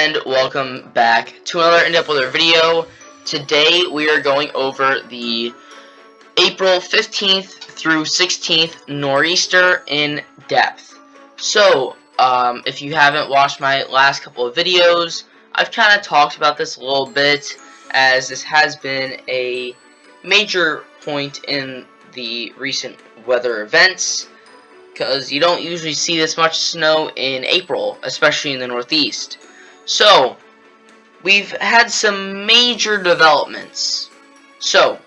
and welcome back to another in-depth weather video. Today we are going over the April 15th through 16th nor'easter in depth. So, if you haven't watched my last couple of videos, I've kind of talked about this a little bit, as this has been a major point in the recent weather events, because you don't usually see this much snow in April, especially in the Northeast. So, we've had some major developments. So,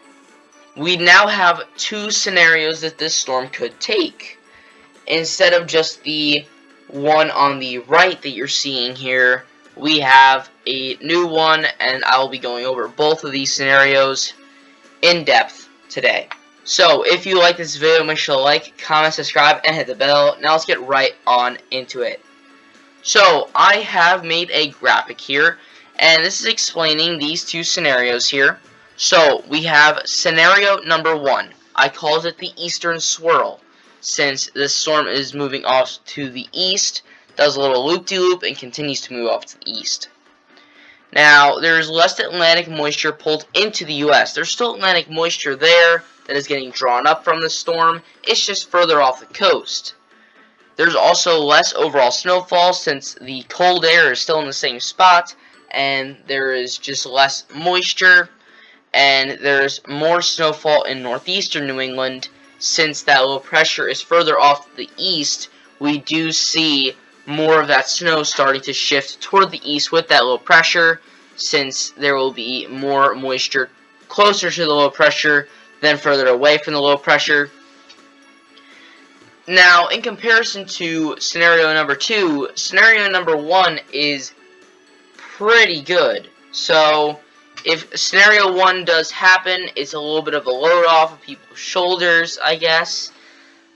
we now have two scenarios that this storm could take. Instead of just the one on the right that you're seeing here, we have a new one, and I will be going over both of these scenarios in depth today. So, if you like this video, make sure to like, comment, subscribe, and hit the bell. Now let's get right on into it. So, I have made a graphic here, and this is explaining these two scenarios here. So, we have scenario number 1. I called it the eastern swirl, since this storm is moving off to the east, does a little loop-de-loop, and continues to move off to the east. Now, there's less Atlantic moisture pulled into the U.S. There's still Atlantic moisture there that is getting drawn up from the storm. It's just further off the coast. There's also less overall snowfall since the cold air is still in the same spot, and there is just less moisture, and there's more snowfall in northeastern New England. Since that low pressure is further off to the east, we do see more of that snow starting to shift toward the east with that low pressure, since there will be more moisture closer to the low pressure than further away from the low pressure. Now, in comparison to scenario number 2, scenario number 1 is pretty good. So, if scenario 1 does happen, it's a little bit of a load off of people's shoulders, I guess.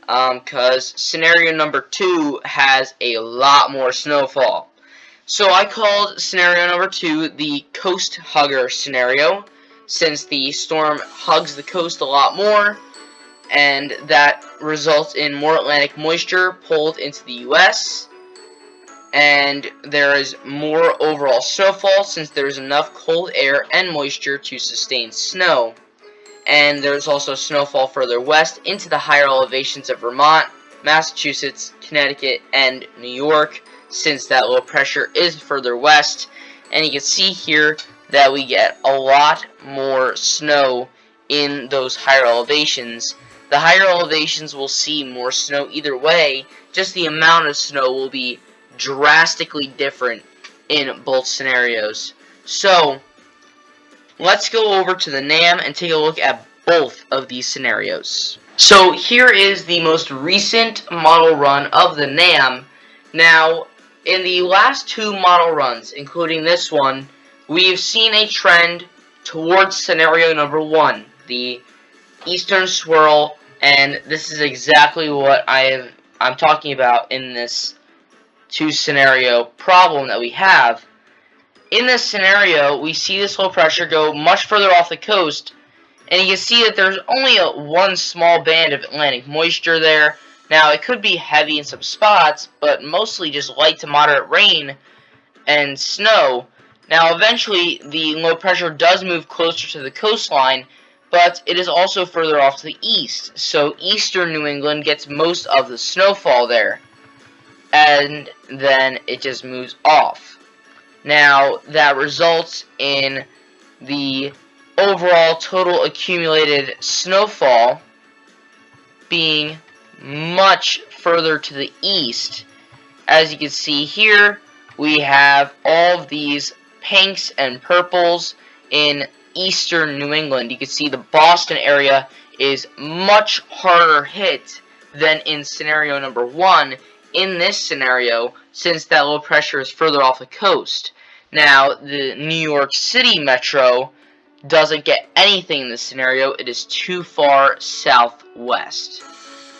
Because scenario number 2 has a lot more snowfall. So I called scenario number 2 the coast hugger scenario, since the storm hugs the coast a lot more, and that results in more Atlantic moisture pulled into the U.S., and there is more overall snowfall since there is enough cold air and moisture to sustain snow. And there's also snowfall further west into the higher elevations of Vermont, Massachusetts, Connecticut, and New York, since that low pressure is further west. And you can see here that we get a lot more snow in those higher elevations. The higher elevations will see more snow either way, just the amount of snow will be drastically different in both scenarios. So, let's go over to the NAM and take a look at both of these scenarios. So here is the most recent model run of the NAM. Now, in the last two model runs, including this one, we've seen a trend towards scenario number 1, the eastern swirl, and this is exactly what I'm talking about in this two scenario problem that we have. In this scenario, we see this low pressure go much further off the coast, and you can see that there's only one small band of Atlantic moisture there. Now, it could be heavy in some spots, but mostly just light to moderate rain and snow. Now, eventually, the low pressure does move closer to the coastline, but it is also further off to the east, so eastern New England gets most of the snowfall there, and then it just moves off. Now, that results in the overall total accumulated snowfall being much further to the east. As you can see here, we have all of these pinks and purples in eastern New England. You can see the Boston area is much harder hit than in scenario number 1. In this scenario, since that low pressure is further off the coast. Now, the New York City metro doesn't get anything in this scenario. It is too far southwest.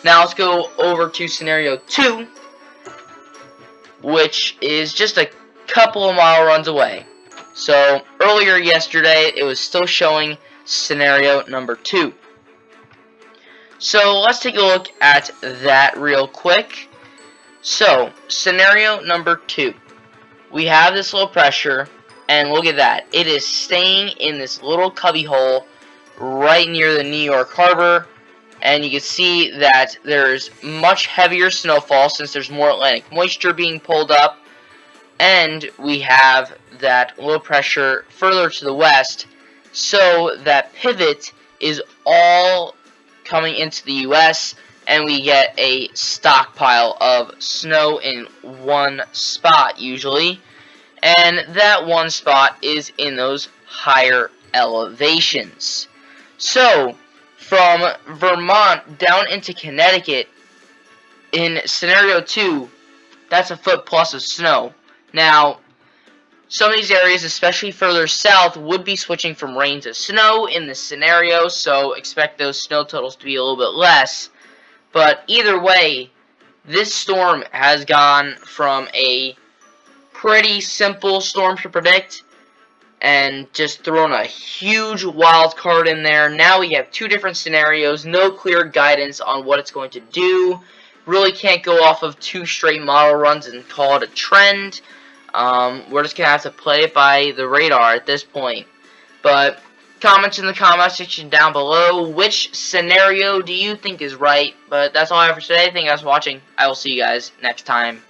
Now, let's go over to scenario 2, which is just a couple of mile runs away. So, earlier yesterday, it was still showing scenario number 2. So, let's take a look at that real quick. So, scenario number 2. we have this low pressure, and look at that. It is staying in this little cubby hole right near the New York Harbor, and you can see that there's much heavier snowfall since there's more Atlantic moisture being pulled up, and we have that low pressure further to the west, so that pivot is all coming into the U.S., and we get a stockpile of snow in one spot usually, and that one spot is in those higher elevations. So from Vermont down into Connecticut in scenario 2, that's a foot plus of snow. Now, some of these areas, especially further south, would be switching from rain to snow in this scenario, so expect those snow totals to be a little bit less. But either way, this storm has gone from a pretty simple storm to predict and just thrown a huge wild card in there. Now we have two different scenarios, no clear guidance on what it's going to do. Really can't go off of two straight model runs and call it a trend. We're just going to have to play it by the radar at this point. But comments in the comment section down below. Which scenario do you think is right? But that's all I have for today. Thank you guys for watching. I will see you guys next time.